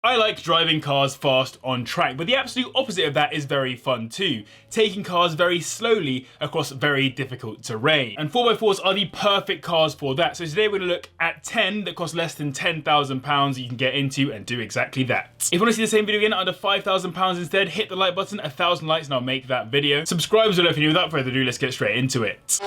I like driving cars fast on track, but the absolute opposite of that is very fun too, taking cars very slowly across very difficult terrain. And 4x4s are the perfect cars for that, so today we're going to look at 10 that cost less than £10,000 you can get into and do exactly that. If you want to see the same video again under £5,000 instead, hit the like button, 1,000 likes and I'll make that video. Subscribe as well if you're new. Without further ado, let's get straight into it.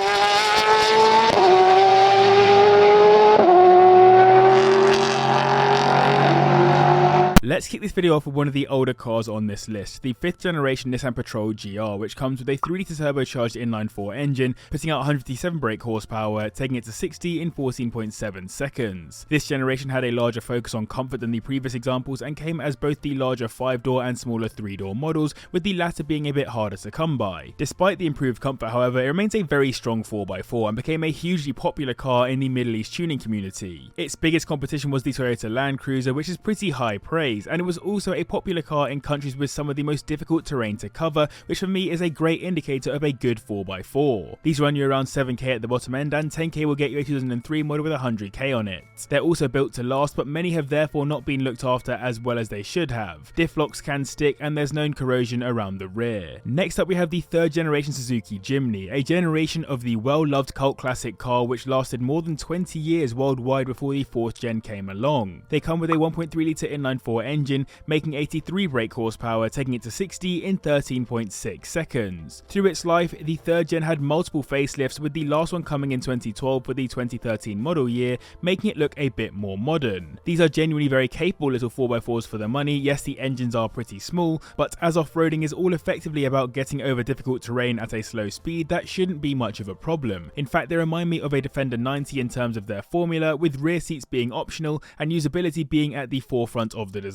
Let's kick this video off with one of the older cars on this list, the 5th generation Nissan Patrol GR, which comes with a 3-litre turbocharged inline-4 engine, putting out 157 brake horsepower, taking it to 60 in 14.7 seconds. This generation had a larger focus on comfort than the previous examples and came as both the larger 5-door and smaller 3-door models, with the latter being a bit harder to come by. Despite the improved comfort, however, it remains a very strong 4x4 and became a hugely popular car in the Middle East tuning community. Its biggest competition was the Toyota Land Cruiser, which is pretty high praise, and it was also a popular car in countries with some of the most difficult terrain to cover, which for me is a great indicator of a good 4x4. These run you around 7k at the bottom end, and 10k will get you a 2003 model with 100k on it. They're also built to last, but many have therefore not been looked after as well as they should have. Diff locks can stick and there's known corrosion around the rear. Next up we have the 3rd generation Suzuki Jimny, a generation of the well-loved cult classic car which lasted more than 20 years worldwide before the 4th gen came along. They come with a 1.3-litre inline-4 engine, making 83 brake horsepower, taking it to 60 in 13.6 seconds. Through its life, the 3rd gen had multiple facelifts, with the last one coming in 2012 for the 2013 model year, making it look a bit more modern. These are genuinely very capable little 4x4s for the money. Yes, the engines are pretty small, but as off-roading is all effectively about getting over difficult terrain at a slow speed, that shouldn't be much of a problem. In fact, they remind me of a Defender 90 in terms of their formula, with rear seats being optional and usability being at the forefront of the design.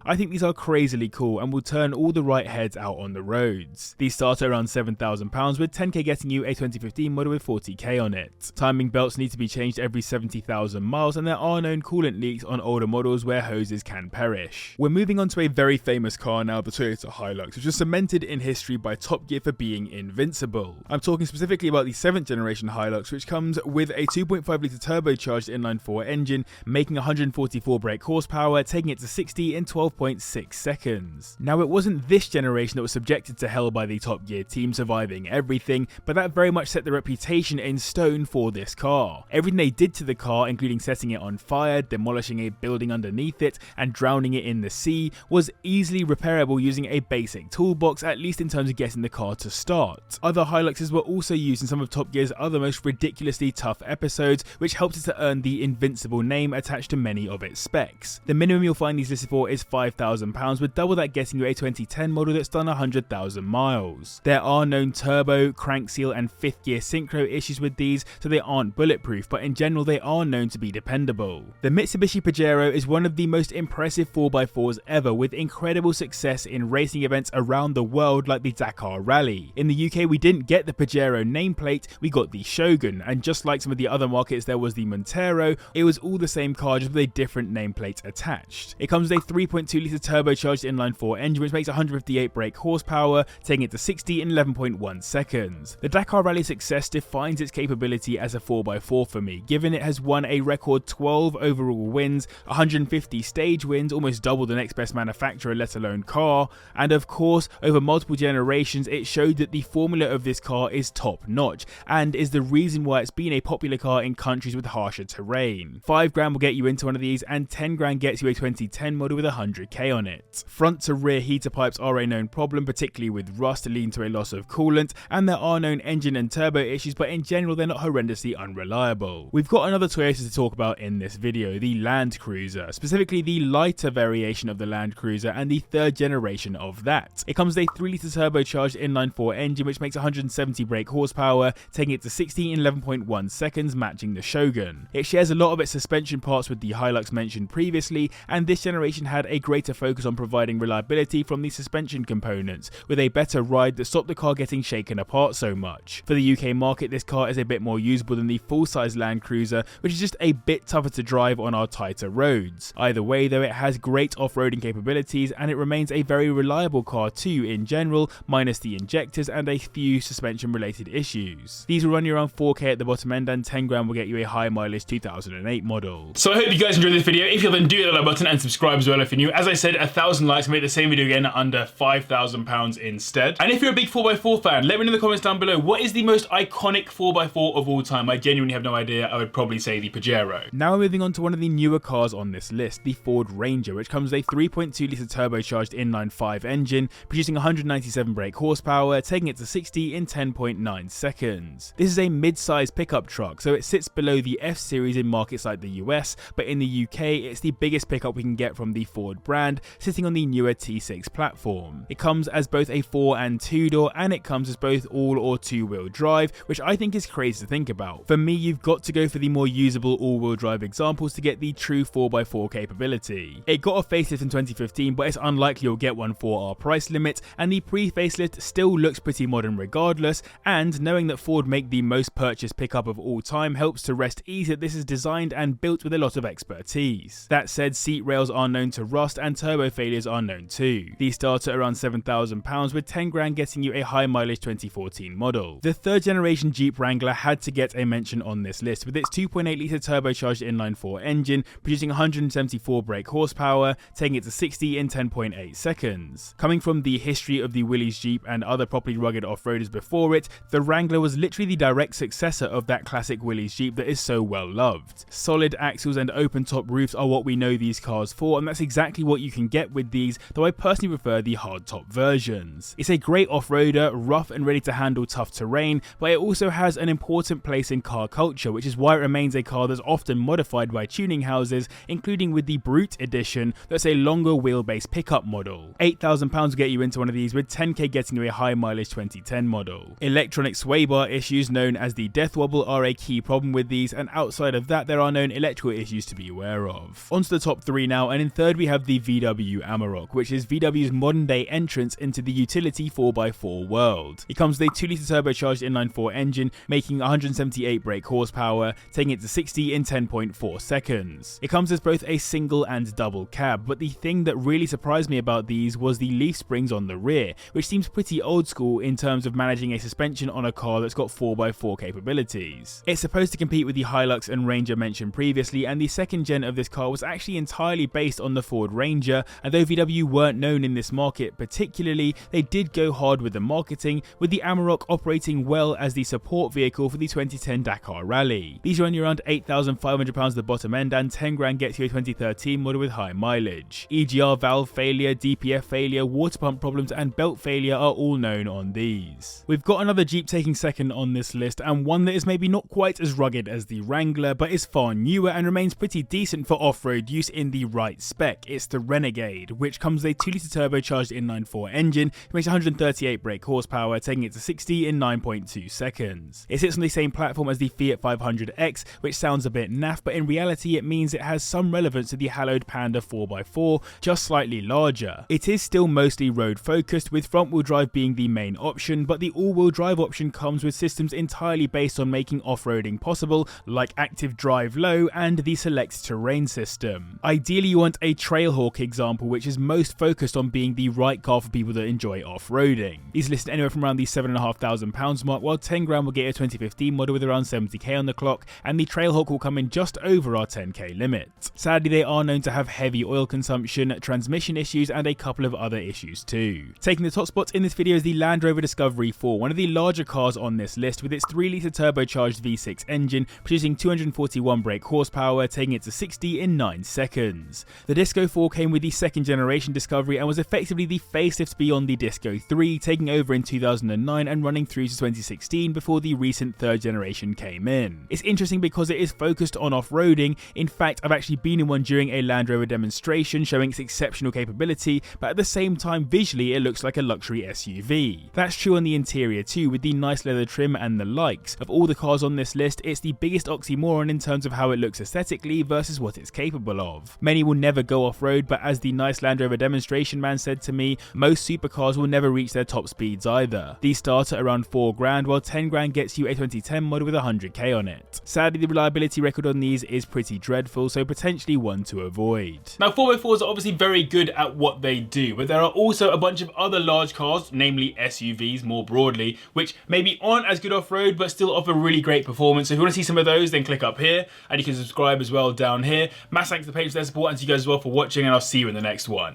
I think these are crazily cool and will turn all the right heads out on the roads. These start at around £7,000, with 10k getting you a 2015 model with 40k on it. Timing belts need to be changed every 70,000 miles, and there are known coolant leaks on older models where hoses can perish. We're moving on to a very famous car now, the Toyota Hilux, which was cemented in history by Top Gear for being invincible. I'm talking specifically about the 7th generation Hilux, which comes with a 2.5-litre turbocharged inline-4 engine, making 144 brake horsepower, taking it to 60 in 12.6 seconds. Now, it wasn't this generation that was subjected to hell by the Top Gear team, surviving everything, but that very much set the reputation in stone for this car. Everything they did to the car, including setting it on fire, demolishing a building underneath it, and drowning it in the sea, was easily repairable using a basic toolbox, at least in terms of getting the car to start. Other Hiluxes were also used in some of Top Gear's other most ridiculously tough episodes, which helped it to earn the invincible name attached to many of its specs. The minimum you'll find these listed for is £5,000, with double that getting you a 2010 model that's done 100,000 miles. There are known turbo, crank seal and 5th gear synchro issues with these, so they aren't bulletproof, but in general they are known to be dependable. The Mitsubishi Pajero is one of the most impressive 4x4s ever, with incredible success in racing events around the world like the Dakar Rally. In the UK we didn't get the Pajero nameplate, we got the Shogun, and just like some of the other markets there was the Montero, it was all the same car just with a different nameplate attached. It comes with a 3.2-litre turbocharged inline-4 engine which makes 158 brake horsepower, taking it to 60 in 11.1 seconds. The Dakar Rally success defines its capability as a 4x4 for me, given it has won a record 12 overall wins, 150 stage wins, almost double the next best manufacturer let alone car, and of course over multiple generations it showed that the formula of this car is top notch and is the reason why it's been a popular car in countries with harsher terrain. £5,000 will get you into one of these, and £10,000 gets you a 2010 model with 100k on it. Front to rear heater pipes are a known problem, particularly with rust leading to a loss of coolant, and there are known engine and turbo issues, but in general they're not horrendously unreliable. We've got another Toyota to talk about in this video, the Land Cruiser, specifically the lighter variation of the Land Cruiser and the 3rd generation of that. It comes with a 3-litre turbocharged inline-4 engine which makes 170 brake horsepower, taking it to 60 in 11.1 seconds, matching the Shogun. It shares a lot of its suspension parts with the Hilux mentioned previously, and this generation had a greater focus on providing reliability from the suspension components, with a better ride that stopped the car getting shaken apart so much. For the UK market, this car is a bit more usable than the full-size Land Cruiser, which is just a bit tougher to drive on our tighter roads. Either way though, it has great off-roading capabilities and it remains a very reliable car too in general, minus the injectors and a few suspension related issues. These will run you around 4k at the bottom end, and £10,000 will get you a high mileage 2008 model. So I hope you guys enjoyed this video. If you then do hit the like button and subscribe subscribe as well if you're new. As I said, 1,000 likes, make the same video again at under £5,000 instead. And if you're a big 4x4 fan, let me know in the comments down below, what is the most iconic 4x4 of all time? I genuinely have no idea. I would probably say the Pajero. Now we're moving on to one of the newer cars on this list, the Ford Ranger, which comes with a 3.2 litre turbocharged inline-5 engine, producing 197 brake horsepower, taking it to 60 in 10.9 seconds. This is a mid-sized pickup truck, so it sits below the F-Series in markets like the US, but in the UK it's the biggest pickup we can get from the Ford brand, sitting on the newer T6 platform. It comes as both a 4 and 2 door, and it comes as both all or 2-wheel drive, which I think is crazy to think about. For me, you've got to go for the more usable all-wheel drive examples to get the true 4x4 capability. It got a facelift in 2015, but it's unlikely you'll get one for our price limit, and the pre-facelift still looks pretty modern regardless, and knowing that Ford make the most purchased pickup of all time helps to rest easy that this is designed and built with a lot of expertise. That said, seat rails are known to rust and turbo failures are known too. These start at around £7,000, with 10 grand getting you a high mileage 2014 model. The third generation Jeep Wrangler had to get a mention on this list, with its 2.8 litre turbocharged inline-4 engine producing 174 brake horsepower, taking it to 60 in 10.8 seconds. Coming from the history of the Willys Jeep and other properly rugged off-roaders before it, the Wrangler was literally the direct successor of that classic Willys Jeep that is so well loved. Solid axles and open top roofs are what we know these cars for, and that's exactly what you can get with these, though I personally prefer the hardtop versions. It's a great off-roader, rough and ready to handle tough terrain, but it also has an important place in car culture, which is why it remains a car that's often modified by tuning houses, including with the Brute edition, that's a longer wheelbase pickup model. £8,000 will get you into one of these, with 10k getting you a high mileage 2010 model. Electronic sway bar issues known as the death wobble are a key problem with these, and outside of that there are known electrical issues to be aware of. On to the top three now, and in third we have the VW Amarok, which is VW's modern day entrance into the utility 4x4 world. It comes with a 2 litre turbocharged inline-4 engine, making 178 brake horsepower, taking it to 60 in 10.4 seconds. It comes as both a single and double cab, but the thing that really surprised me about these was the leaf springs on the rear, which seems pretty old school in terms of managing a suspension on a car that's got 4x4 capabilities. It's supposed to compete with the Hilux and Ranger mentioned previously, and the second gen of this car was actually entirely based on the Ford Ranger, and though VW weren't known in this market particularly, they did go hard with the marketing, with the Amarok operating well as the support vehicle for the 2010 Dakar Rally. These are only around £8,500 at the bottom end, and 10 grand gets you a 2013 model with high mileage. EGR valve failure, DPF failure, water pump problems and belt failure are all known on these. We've got another Jeep taking second on this list, and one that is maybe not quite as rugged as the Wrangler, but is far newer and remains pretty decent for off-road use in the right spec. It's the Renegade, which comes with a 2 litre turbocharged inline-4 engine, which makes 138 brake horsepower, taking it to 60 in 9.2 seconds. It sits on the same platform as the Fiat 500X, which sounds a bit naff, but in reality it means it has some relevance to the hallowed Panda 4x4, just slightly larger. It is still mostly road focused, with front-wheel drive being the main option, but the all-wheel drive option comes with systems entirely based on making off-roading possible, like Active Drive Low and the Select Terrain system. Ideally you want a Trailhawk example, which is most focused on being the right car for people that enjoy off-roading. These are listed anywhere from around the £7,500 mark, while 10 grand will get a 2015 model with around 70k on the clock, and the Trailhawk will come in just over our 10k limit. Sadly, they are known to have heavy oil consumption, transmission issues and a couple of other issues too. Taking the top spot in this video is the Land Rover Discovery 4, one of the larger cars on this list, with its 3 litre turbocharged V6 engine producing 241 brake horsepower, taking it to 60 in 9 seconds. The Disco 4 came with the second generation Discovery and was effectively the facelift beyond the Disco 3, taking over in 2009 and running through to 2016 before the recent third generation came in. It's interesting because it is focused on off-roading. In fact, I've actually been in one during a Land Rover demonstration showing its exceptional capability, but at the same time visually it looks like a luxury SUV. That's true on the interior too, with the nice leather trim and the likes. Of all the cars on this list, it's the biggest oxymoron in terms of how it looks aesthetically versus what it's capable of. Many will never go off-road, but as the nice Land Rover demonstration man said to me, most supercars will never reach their top speeds either. These start at around 4 grand, while 10 grand gets you a 2010 model with 100k on it. Sadly, the reliability record on these is pretty dreadful, so potentially one to avoid. Now 4x4s are obviously very good at what they do, but there are also a bunch of other large cars, namely SUVs more broadly, which maybe aren't as good off-road but still offer really great performance. So if you want to see some of those, then click up here, and you can subscribe as well down here. Massive thanks to the patrons for their support, and see you guys guys as well for watching, and I'll see you in the next one.